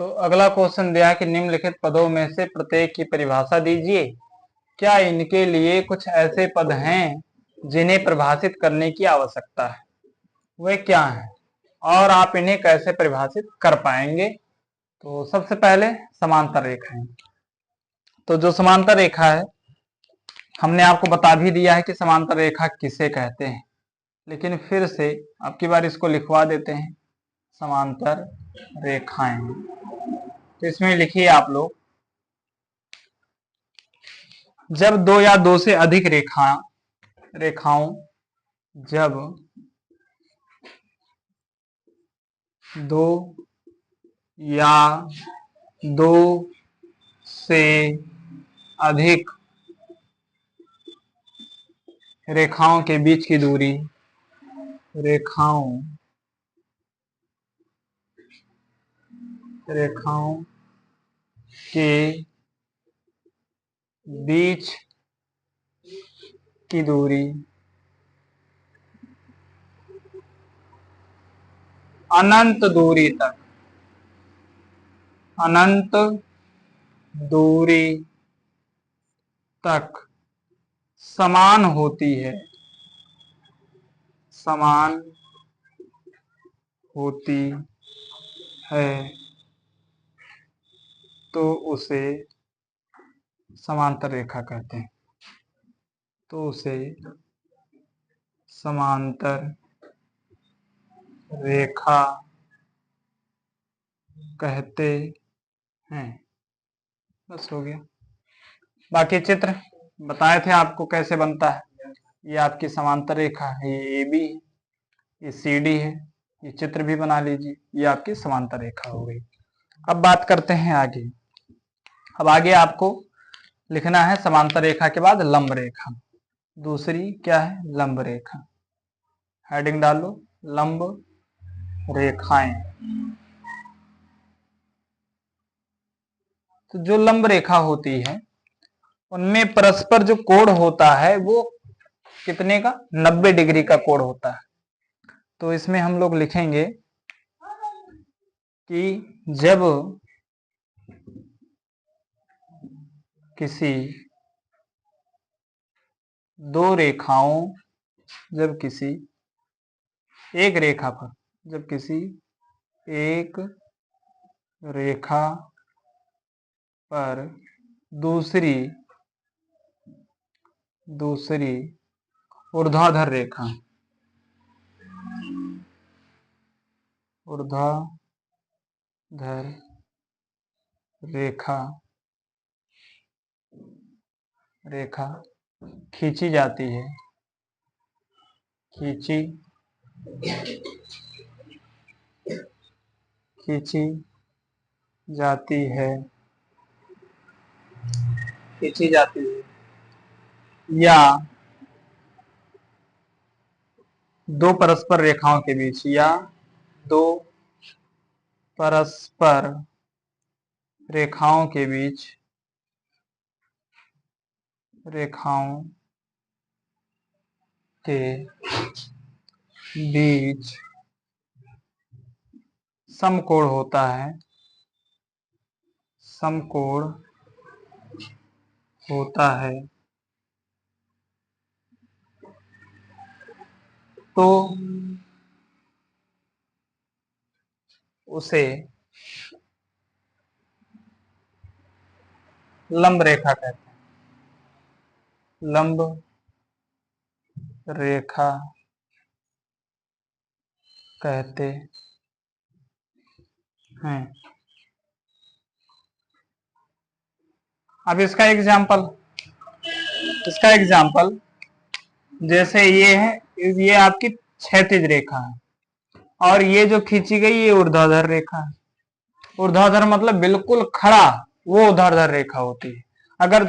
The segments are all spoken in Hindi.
तो अगला क्वेश्चन दिया है कि निम्नलिखित पदों में से प्रत्येक की परिभाषा दीजिए। क्या इनके लिए कुछ ऐसे पद हैं जिन्हें परिभाषित करने की आवश्यकता है? वे क्या हैं और आप इन्हें कैसे परिभाषित कर पाएंगे? तो सबसे पहले समांतर रेखाएं। तो जो समांतर रेखा है, हमने आपको बता भी दिया है कि समांतर रेखा किसे कहते हैं, लेकिन फिर से अब की बार इसको लिखवा देते हैं, समांतर रेखाएं। तो इसमें लिखिए आप लोग, जब दो या दो से अधिक रेखाओं जब दो या दो से अधिक रेखाओं के बीच की दूरी, रेखाओं के बीच की दूरी अनंत दूरी तक समान होती है, तो उसे समांतर रेखा कहते हैं। तो उसे समांतर रेखा कहते हैं। बस हो गया। बाकी चित्र बताए थे आपको कैसे बनता है। ये आपकी समांतर रेखा है, ये AB है, ये CD है, ये चित्र भी बना लीजिए, ये आपकी समांतर रेखा हो गई। अब बात करते हैं आगे। अब आगे आपको लिखना है समांतर रेखा के बाद लंब रेखा। दूसरी क्या है? लंब रेखा। हेडिंग डालो, लंब रेखाएं। तो जो लंब रेखा होती है उनमें परस्पर जो कोण होता है वो कितने का? 90 डिग्री का कोण होता है। तो इसमें हम लोग लिखेंगे कि जब किसी दो रेखाओं, जब किसी एक रेखा पर, जब किसी एक रेखा पर दूसरी ऊर्ध्वाधर रेखा खींची जाती है, या दो परस्पर रेखाओं के बीच, या दो परस्पर रेखाओं के बीच समकोण होता है, तो उसे लंब रेखा कहते हैं। लंब रेखा कहते हैं। अब इसका एग्जाम्पल जैसे ये है, ये आपकी क्षैतिज रेखा है और ये जो खींची गई ये ऊर्ध्वाधर रेखा है। ऊर्ध्वाधर मतलब बिल्कुल खड़ा, वो ऊर्ध्वाधर रेखा होती है। अगर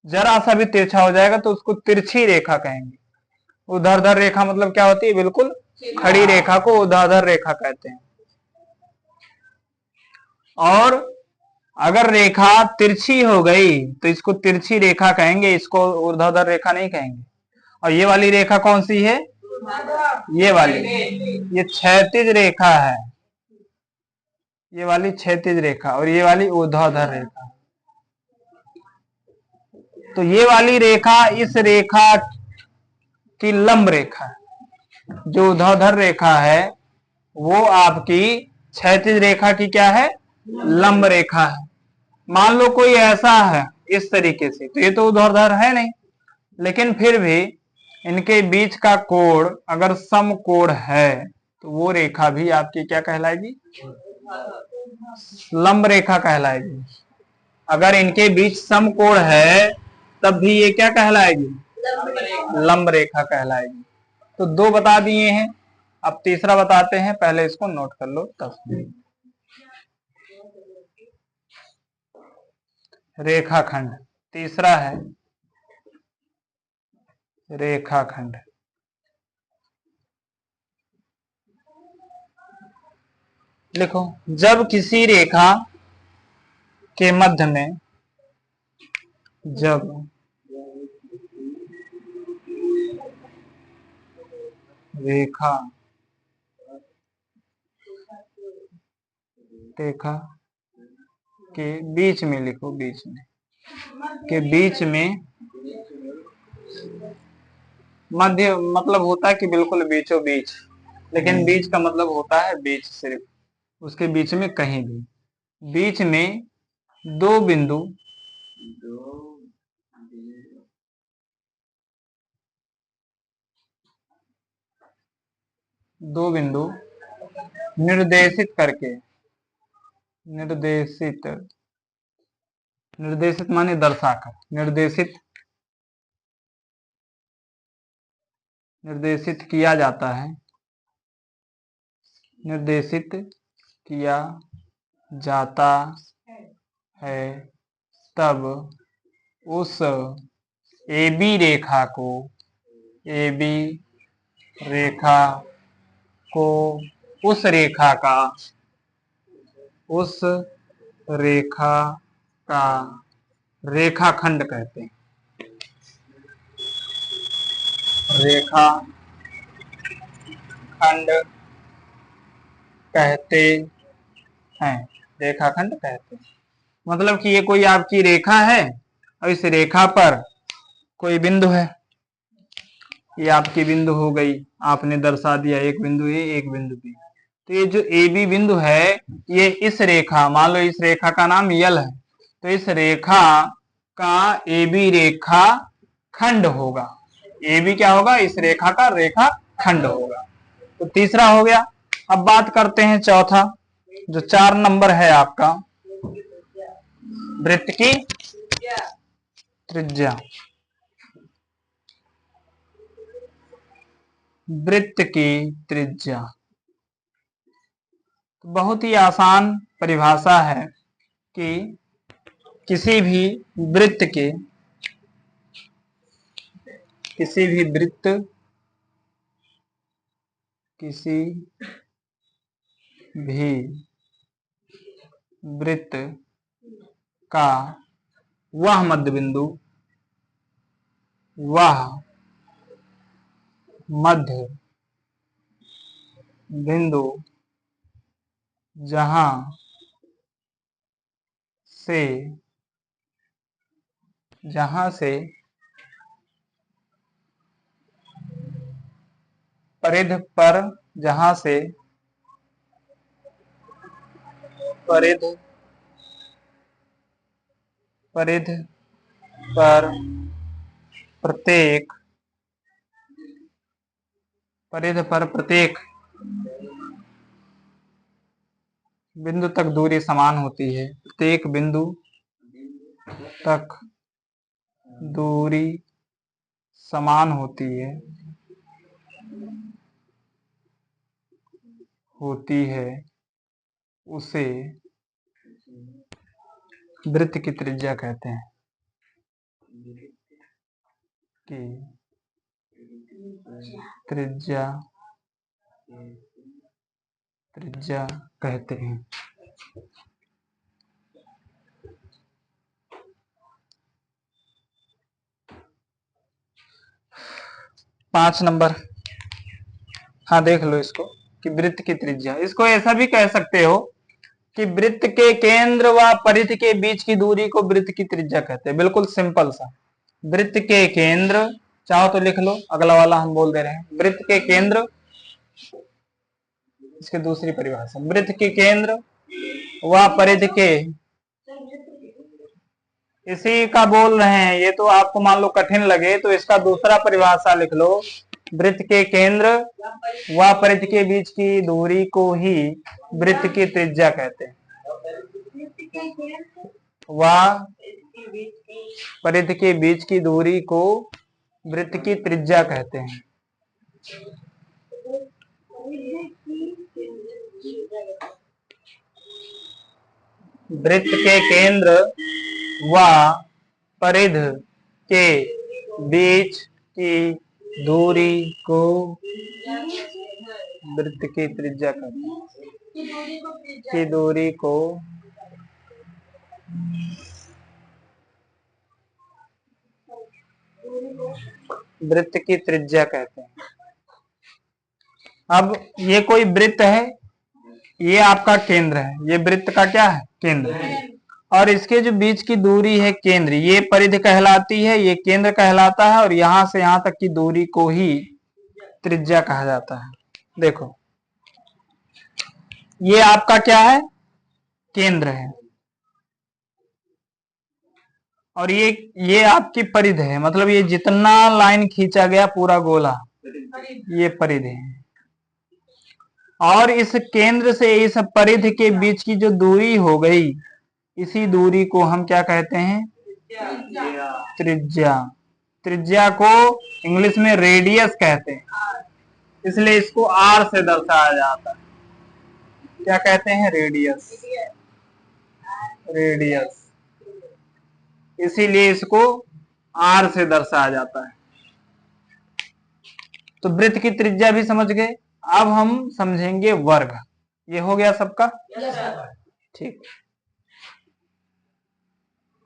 जरा सा भी तिरछा हो जाएगा तो उसको तिरछी रेखा कहेंगे। ऊर्ध्वाधर रेखा मतलब क्या होती है? बिल्कुल खड़ी रेखा को ऊर्ध्वाधर रेखा कहते हैं। और अगर रेखा तिरछी हो गई तो इसको तिरछी रेखा कहेंगे, इसको ऊर्ध्वाधर रेखा नहीं कहेंगे। और ये वाली रेखा कौन सी है? ये वाली, ये क्षैतिज रेखा है, ये वाली क्षैतिज रेखा और ये वाली ऊर्ध्वाधर रेखा। तो ये वाली रेखा इस रेखा की लंब रेखा है। जो ऊर्ध्वाधर रेखा है वो आपकी क्षैतिज रेखा की क्या है, लंब रेखा है। मान लो कोई ऐसा है इस तरीके से, तो ये तो ऊर्ध्वाधर है नहीं, लेकिन फिर भी इनके बीच का कोण अगर समकोण है तो वो रेखा भी आपकी क्या कहलाएगी, लंब रेखा कहलाएगी। अगर इनके बीच समकोण है तब भी ये क्या कहलाएगी, लंब रेखा कहलाएगी। तो दो बता दिए हैं, अब तीसरा बताते हैं, पहले इसको नोट कर लो तब। रेखाखंड तीसरा है, रेखाखंड। लिखो, जब किसी रेखा के मध्य में, जब रेखा के बीच में, लिखो बीच में, के बीच में, मध्य मतलब होता है कि बिल्कुल बीचों बीच, लेकिन बीच का मतलब होता है बीच, सिर्फ उसके बीच में कहीं भी, बीच में दो बिंदु निर्देशित करके, निर्देशित माने दर्शाकर, निर्देशित किया जाता है, निर्देशित किया जाता है, तब उस AB रेखा को, AB रेखा को उस रेखा का रेखाखंड कहते हैं। रेखाखंड कहते हैं, रेखाखंड कहते हैं। मतलब कि ये कोई आपकी रेखा है और इस रेखा पर कोई बिंदु है, ये आपकी बिंदु हो गई, आपने दर्शा दिया एक बिंदु ए एक बिंदु बी। तो ये जो AB बिंदु है ये इस रेखा, मान लो इस रेखा का नाम यल है, तो इस रेखा का AB रेखा खंड होगा। AB क्या होगा, इस रेखा का रेखा खंड होगा। तो तीसरा हो गया। अब बात करते हैं चौथा, जो 4 नंबर है आपका, वृत्त की त्रिज्या। वृत्त की त्रिज्या बहुत ही आसान परिभाषा है कि किसी भी वृत्त के, किसी भी वृत्त का वह मध्य बिंदु, जहां से परिध पर, जहां से परिध पर प्रत्येक बिंदु तक दूरी समान होती है, प्रत्येक बिंदु तक दूरी समान होती है, उसे वृत्त की त्रिज्या कहते हैं, कि त्रिज्या कहते हैं। पांच नंबर, हाँ देख लो इसको, कि वृत्त की त्रिज्या, इसको ऐसा भी कह सकते हो कि वृत्त के केंद्र व परिधि के बीच की दूरी को वृत्त की त्रिज्या कहते हैं। बिल्कुल सिंपल सा। वृत्त के केंद्र, चाहो तो लिख लो, अगला वाला हम बोल दे रहे हैं। वृत्त के केंद्र, इसकी दूसरी परिभाषा, वृत्त के केंद्र व परिधि के, इसी का बोल रहे हैं। ये तो आपको मान लो कठिन लगे तो इसका दूसरा परिभाषा लिख लो। वृत्त के केंद्र व परिधि के बीच की दूरी को ही वृत्त की त्रिज्या कहते हैं। व परिधि के बीच की दूरी को वृत्त की त्रिज्या कहते हैं। वृत्त के केंद्र व परिधि के बीच की दूरी को वृत्त की त्रिज्या कहते हैं। की दूरी को वृत्त की त्रिज्या कहते हैं। अब ये कोई वृत्त है, ये आपका केंद्र है, ये वृत्त का क्या है? केंद्र है। और इसके जो बीच की दूरी है केंद्र, ये परिधि कहलाती है, ये केंद्र कहलाता है, और यहां से यहां तक की दूरी को ही त्रिज्या कहा जाता है। देखो ये आपका क्या है? केंद्र है, और ये आपकी परिधि है, मतलब ये जितना लाइन खींचा गया पूरा गोला, ये परिधि है। और इस केंद्र से इस परिधि के बीच की जो दूरी हो गई, इसी दूरी को हम क्या कहते हैं? त्रिज्या। त्रिज्या को इंग्लिश में रेडियस कहते हैं, इसलिए इसको आर से दर्शाया जाता है। क्या कहते हैं? रेडियस। रेडियस, इसीलिए इसको आर से दर्शाया जाता है। तो वृत्त की त्रिज्या भी समझ गए। अब हम समझेंगे वर्ग। ये हो गया सबका? ठीक।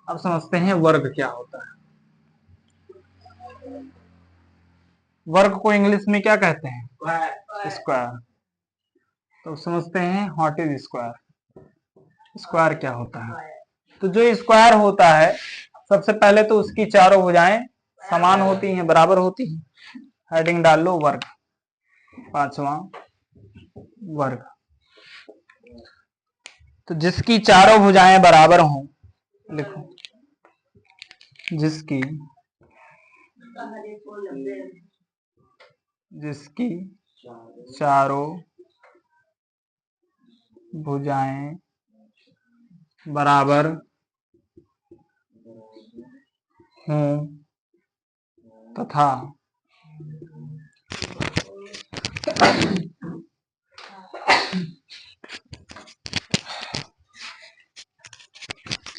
अब समझते हैं वर्ग क्या होता है। वर्ग को इंग्लिश में क्या कहते हैं? स्क्वायर। तो समझते हैं व्हाट इज स्क्वायर। स्क्वायर क्या होता है? तो जो स्क्वायर होता है, सबसे पहले तो उसकी चारों भुजाएं समान होती हैं, बराबर होती हैं। हेडिंग डाल लो वर्ग, पांचवा वर्ग। तो जिसकी चारों भुजाएं बराबर हों, लिखो जिसकी चारों भुजाएं बराबर हों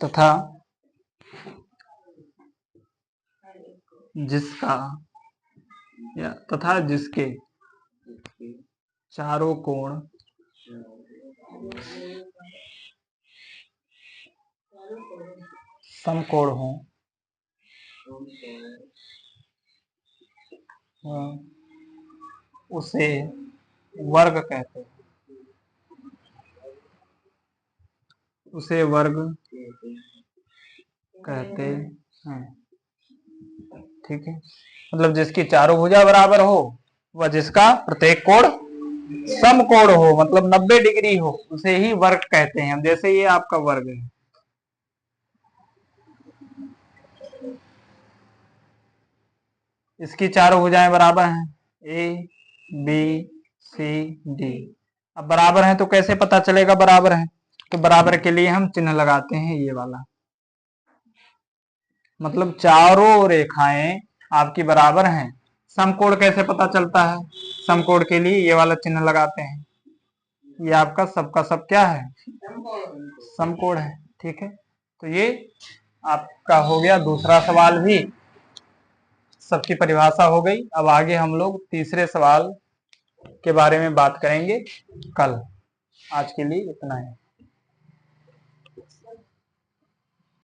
तथा जिसका या तथा जिसके चारों कोण समकोण हों, उसे वर्ग कहते हैं। उसे वर्ग कहते हैं। ठीक है, मतलब जिसकी चारों भुजा बराबर हो व जिसका प्रत्येक कोण समकोण हो, मतलब 90 डिग्री हो, उसे ही वर्ग कहते हैं। जैसे ये आपका वर्ग है, इसकी चारों भुजाएं बराबर हैं, ए बी सी डी। अब बराबर हैं तो कैसे पता चलेगा बराबर हैं? तो बराबर के लिए हम चिन्ह लगाते हैं, ये वाला। मतलब चारों रेखाएं आपकी बराबर हैं। समकोण कैसे पता चलता है? समकोण के लिए ये वाला चिन्ह लगाते हैं। ये आपका सबका सब क्या है? समकोण है। ठीक है, तो ये आपका हो गया दूसरा सवाल भी, सबकी परिभाषा हो गई। अब आगे हम लोग तीसरे सवाल के बारे में बात करेंगे कल। आज के लिए इतना है।